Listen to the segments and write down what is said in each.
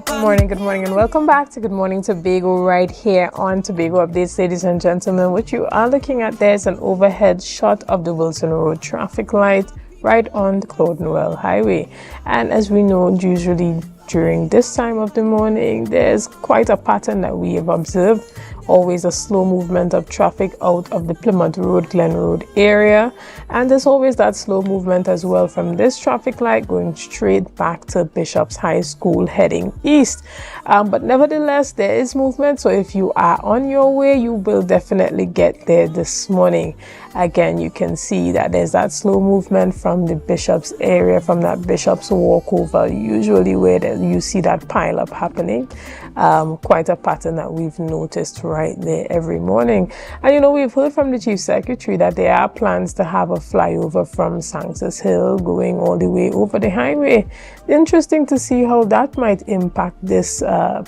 Good morning, and welcome back to Good Morning Tobago right here on Tobago Updates, ladies and gentlemen. What you are looking at there is an overhead shot of the Wilson Road traffic light right on the Claude Noel Highway. And as we know, usually during this time of the morning, there's quite a pattern that we have observed. Always a slow movement of traffic out of the Plymouth Road, Glen Road area. And there's always that slow movement as well from this traffic light going straight back to Bishop's High School heading east. But nevertheless, there is movement. So if you are on your way, you will definitely get there this morning. Again, you can see that there's that slow movement from the Bishop's area, from that Bishop's walkover, usually where you see that pile up happening. Quite a pattern that we've noticed right there every morning. And you know, we've heard from the Chief Secretary that there are plans to have a flyover from Sanctus Hill going all the way over the highway. Interesting to see how that might impact this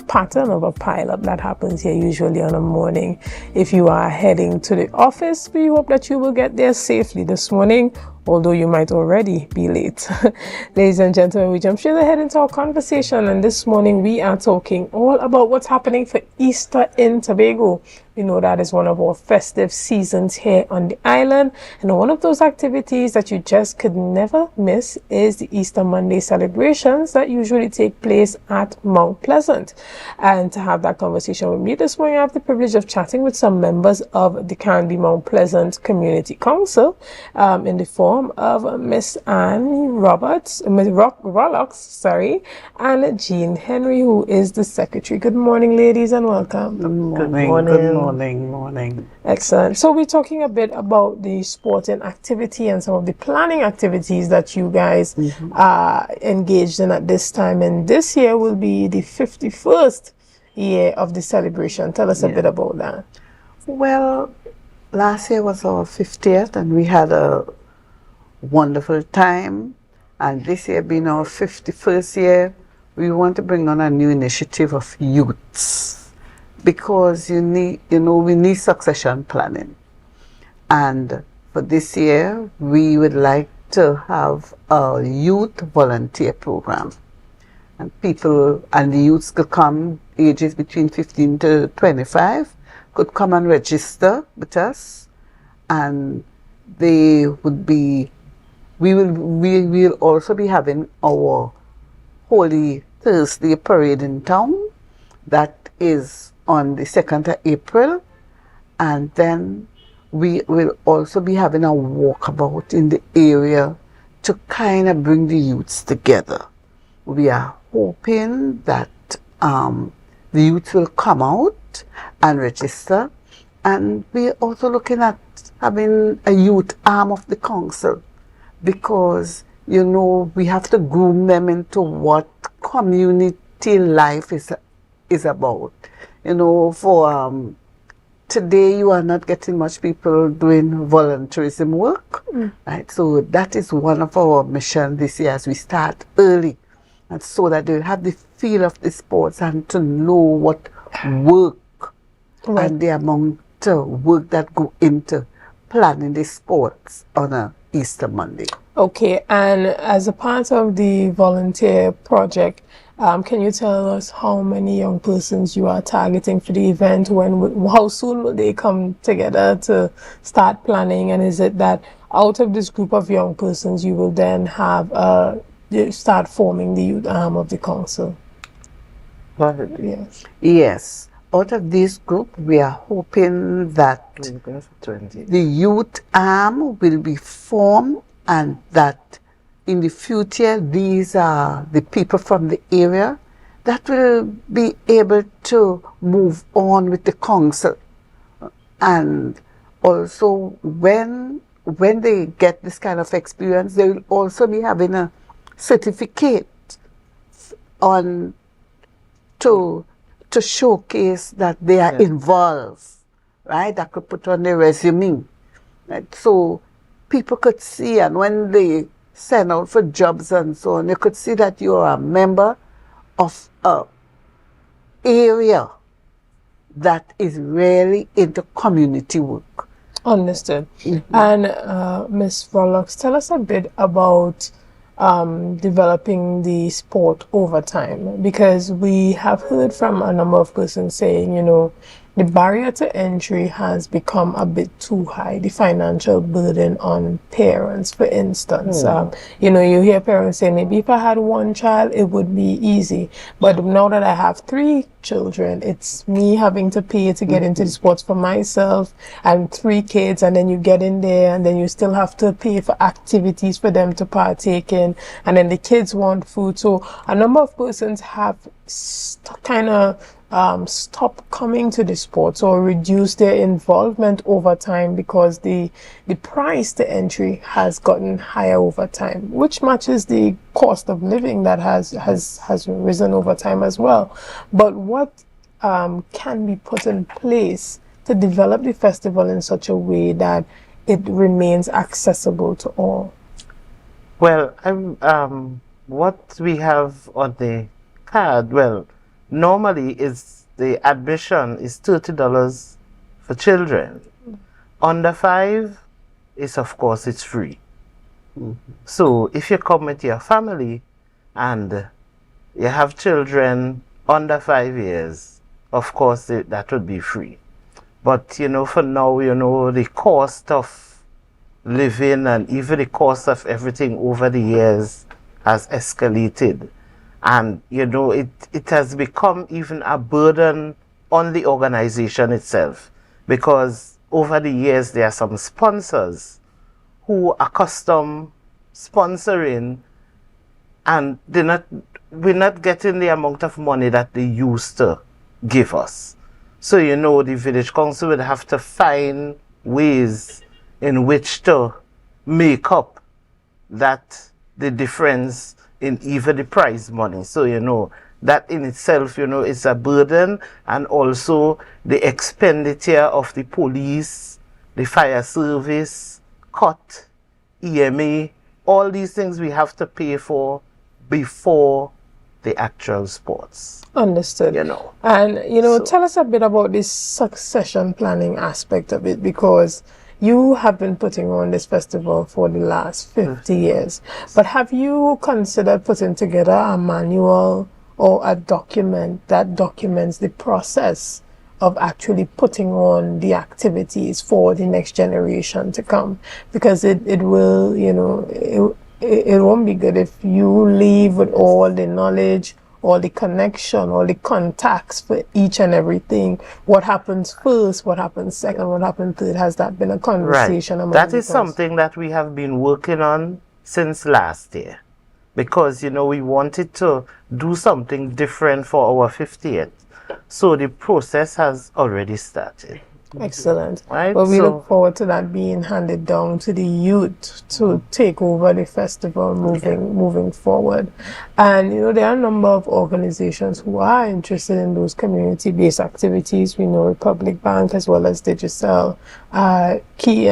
pattern of a pile up that happens here usually on a morning. If you are heading to the office, we hope that you will get there safely this morning, although you might already be late. Ladies and gentlemen, we jump straight ahead into our conversation, and this morning we are talking all about what's happening for Easter in Tobago. We know that is one of our festive seasons here on the island, and one of those activities that you just could never miss is the Easter Monday celebrations that usually take place at Mount Pleasant. And to have that conversation with me this morning, I have the privilege of chatting with some members of the Canby Mount Pleasant Community Council in the form of Miss Anne Roberts, Miss Rollocks, and Jean Henry, who is the secretary. Good morning, ladies, and welcome. Good morning. Good morning. Excellent. So we're talking a bit about the sporting activity and some of the planning activities that you guys are engaged in at this time. And this year will be the 51st year of the celebration. Tell us a bit about that. Well, last year was our 50th, and we had a wonderful time. And this year being our 51st year, we want to bring on a new initiative of youths, because we need succession planning. And for this year, we would like to have a youth volunteer program. And the youths could come, ages between 15 to 25, could come and register with us. And we will also be having our Holy Thursday parade in town. That is on the 2nd of April. And then we will also be having a walkabout in the area to kind of bring the youths together. We are hoping that the youths will come out and register. And we're also looking at having a youth arm of the council, because, we have to groom them into what community life is about. For today, you are not getting much people doing volunteerism work, right? So that is one of our missions this year, as we start early, and so that they'll have the feel of the sports and to know what work and the amount of work that go into planning the sports on a Easter Monday. Okay, and as a part of the volunteer project, can you tell us how many young persons you are targeting for the event? How soon will they come together to start planning? And is it that out of this group of young persons, you will then have start forming the youth arm of the council? Yes. Out of this group, we are hoping that the youth arm will be formed, and that in the future, these are the people from the area that will be able to move on with the council. And also, when they get this kind of experience, they will also be having a certificate to showcase that they are involved, right? That could put on their resume. Right? So people could see, and when they send out for jobs and so on, you could see that you are a member of a area that is really into community work. Understood. And Ms. Rollocks, tell us a bit about developing the sport over time? Because we have heard from a number of persons saying, the barrier to entry has become a bit too high, the financial burden on parents, for instance. You hear parents say, maybe if I had one child, it would be easy. But now that I have 3 children, it's me having to pay to get into the sports for myself and 3 kids, and then you get in there and then you still have to pay for activities for them to partake in, and then the kids want food. So a number of persons have kind of stop coming to the sports or reduce their involvement over time because the price to entry has gotten higher over time, which matches the cost of living that has risen over time as well. But what can be put in place to develop the festival in such a way that it remains accessible to all? Well, what we have on the card, normally is the admission is $30 for children. Under 5 is, of course, it's free. So if you come with your family and you have children under 5 years, of course that would be free. But for now, the cost of living and even the cost of everything over the years has escalated. And, it has become even a burden on the organization itself, because over the years there are some sponsors who are custom sponsoring, and we're not getting the amount of money that they used to give us. So, the village council would have to find ways in which to make up the difference in even the prize money. So, that in itself, is a burden, and also the expenditure of the police, the fire service, COT, EMA, all these things we have to pay for before the actual sports. Understood. And, tell us a bit about this succession planning aspect of it, because you have been putting on this festival for the last 50 years. But have you considered putting together a manual or a document that documents the process of actually putting on the activities for the next generation to come? Because it will, it won't be good if you leave with all the knowledge, all the connection, all the contacts for each and everything. What happens first, what happens second, what happens third? Has that been a conversation? Right. That is something that we have been working on since last year, because we wanted to do something different for our 50th. So the process has already started. Excellent. Right? Well, we look forward to that being handed down to the youth to take over the festival moving forward. And there are a number of organizations who are interested in those community-based activities. We know Republic Bank as well as Digicel, key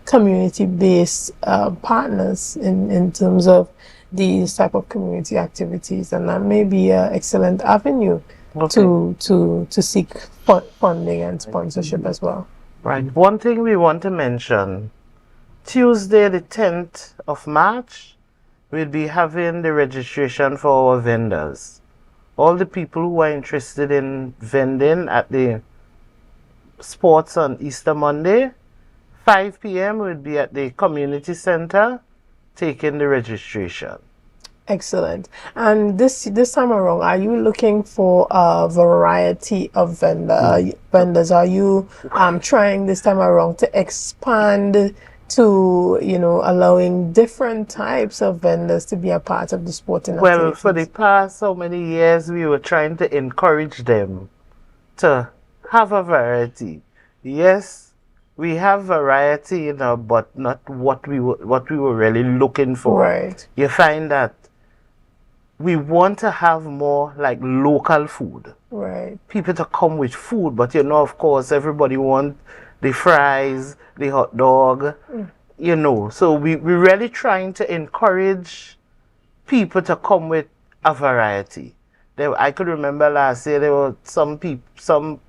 community-based partners in terms of these type of community activities, and that may be an excellent avenue to seek funding and sponsorship as well. Right. One thing we want to mention, Tuesday the 10th of March, we'll be having the registration for our vendors. All the people who are interested in vending at the sports on Easter Monday, 5 p.m. we'll be at the community center taking the registration. Excellent. And this time around, are you looking for a variety of vendors? Are you trying this time around to expand to allowing different types of vendors to be a part of the sporting activities? Well, for the past so many years, we were trying to encourage them to have a variety. Yes, we have variety, but not what we were really looking for. Right. You find that we want to have more like local food. Right. People to come with food, but of course, everybody wants the fries, the hot dog, So we're really trying to encourage people to come with a variety. I could remember last year there were some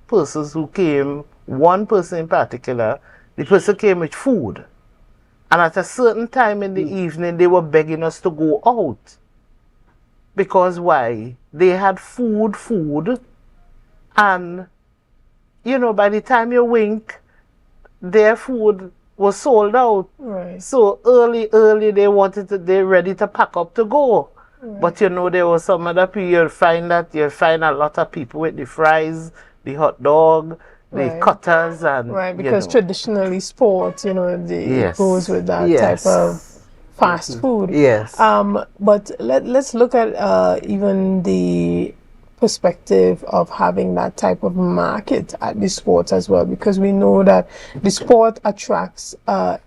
persons who came. One person in particular, the person came with food, And at a certain time in the evening, they were begging us to go out. Because why? They had food, and, you know, by the time you wink, their food was sold out. Right. So early, they're ready to pack up to go. Right. But you know, there was some other people, you'll find a lot of people with the fries, the hot dog, the Right. cutters, and Right, because you know. traditionally sports, you know, it Yes. goes with that Yes. type of fast food. Yes. But let's look at even the perspective of having that type of market at the sports as well, because we know that the sport attracts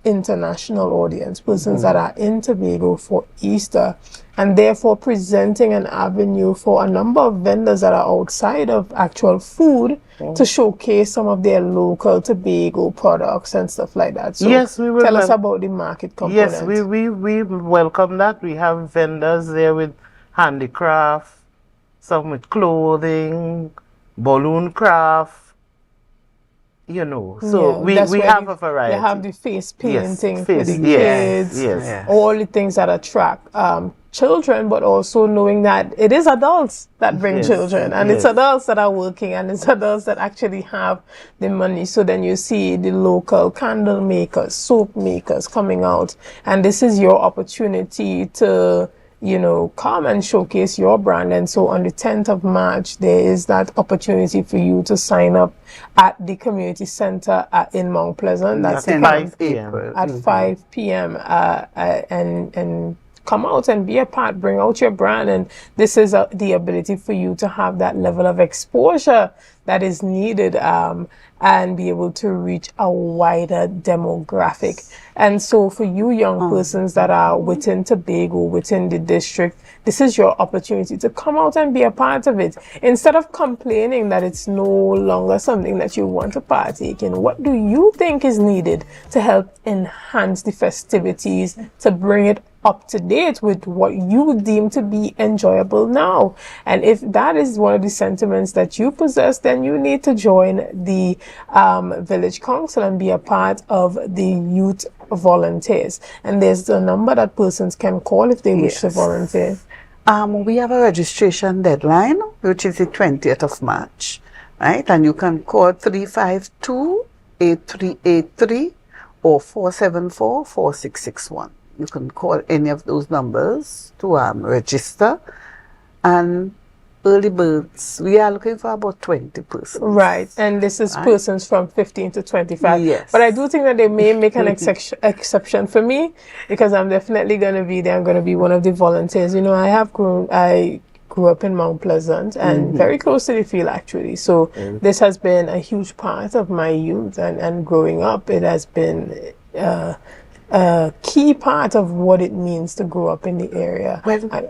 international audience, persons that are in Tobago for Easter, and therefore presenting an avenue for a number of vendors that are outside of actual food to showcase some of their local Tobago products and stuff like that. So Yes, we will tell us about the market component. Yes, we welcome that. We have vendors there with handicraft, some with clothing, balloon craft, you know. So Yeah, that's we where have a variety. You have the face painting for face, the yes, kids, yes. all the things that attract children, but also knowing that it is adults that bring Yes, children, and it's yes. adults that are working, and it's adults that actually have the money. So then you see the local candle makers, soap makers coming out, and this is your opportunity to, you know, come and showcase your brand. And so on the 10th of March, there is that opportunity for you to sign up at the community center in Mount Pleasant. That's the 5 p.m. at 5 p.m. And come out and be a part, bring out your brand. And this is the ability for you to have that level of exposure that is needed and be able to reach a wider demographic. And so for you young persons that are within Tobago, within the district, this is your opportunity to come out and be a part of it. Instead of complaining that it's no longer something that you want to partake in, what do you think is needed to help enhance the festivities, to bring it up to date with what you deem to be enjoyable now? And if that is one of the sentiments that you possess, then you need to join the village council and be a part of the youth volunteers. And there's a number that persons can call if they wish to volunteer. We have a registration deadline, which is the 20th of March, right? And you can call 352-8383 or 474-4661. You can call any of those numbers to register. And early birds, we are looking for about 20 persons. Right, and this is persons from 15 to 25. Yes. But I do think that they may make an exception for me, because I'm definitely going to be there. I'm going to be one of the volunteers. You know, I grew up in Mount Pleasant and very close to the field, actually. So this has been a huge part of my youth and growing up. It has been a key part of what it means to grow up in the area.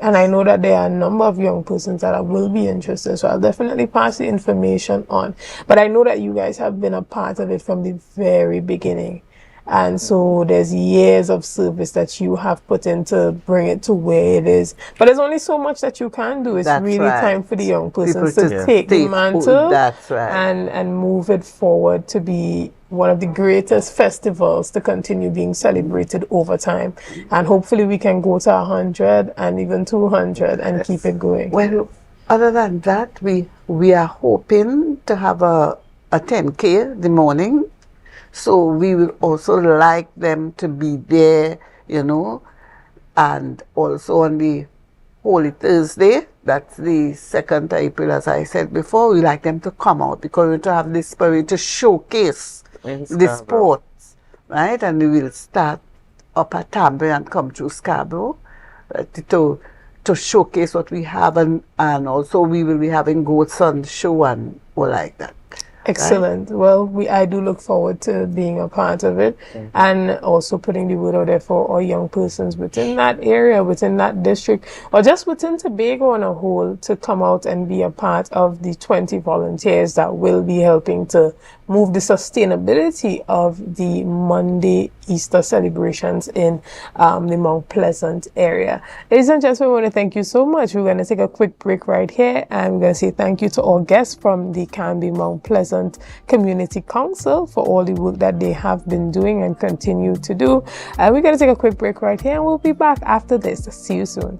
And I know that there are a number of young persons that will be interested, so I'll definitely pass the information on. But I know that you guys have been a part of it from the very beginning. And so there's years of service that you have put in to bring it to where it is. But there's only so much that you can do. It's really time for the young persons to take the mantle and move it forward to be one of the greatest festivals to continue being celebrated over time. And hopefully we can go to 100 and even 200 and keep it going. Well, other than that, we are hoping to have a 10K the morning. So we will also like them to be there, you know, and also on the Holy Thursday, that's the 2nd April, as I said before, we like them to come out because we want to have this spirit to showcase the sports, right? And we will start up at Tampa and come through Scarborough to showcase what we have, and also we will be having goats on the show and all like that. Excellent. Right? Well, I do look forward to being a part of it and also putting the word out there for all young persons within that area, within that district, or just within Tobago on a whole, to come out and be a part of the 20 volunteers that will be helping to move the sustainability of the Monday Easter celebrations in the Mount Pleasant area. Ladies and gentlemen, we want to thank you so much. We're going to take a quick break right here, and we're going to say thank you to all guests from the Canby Mount Pleasant Community Council for all the work that they have been doing and continue to do. We're going to take a quick break right here, and we'll be back after this. See you soon.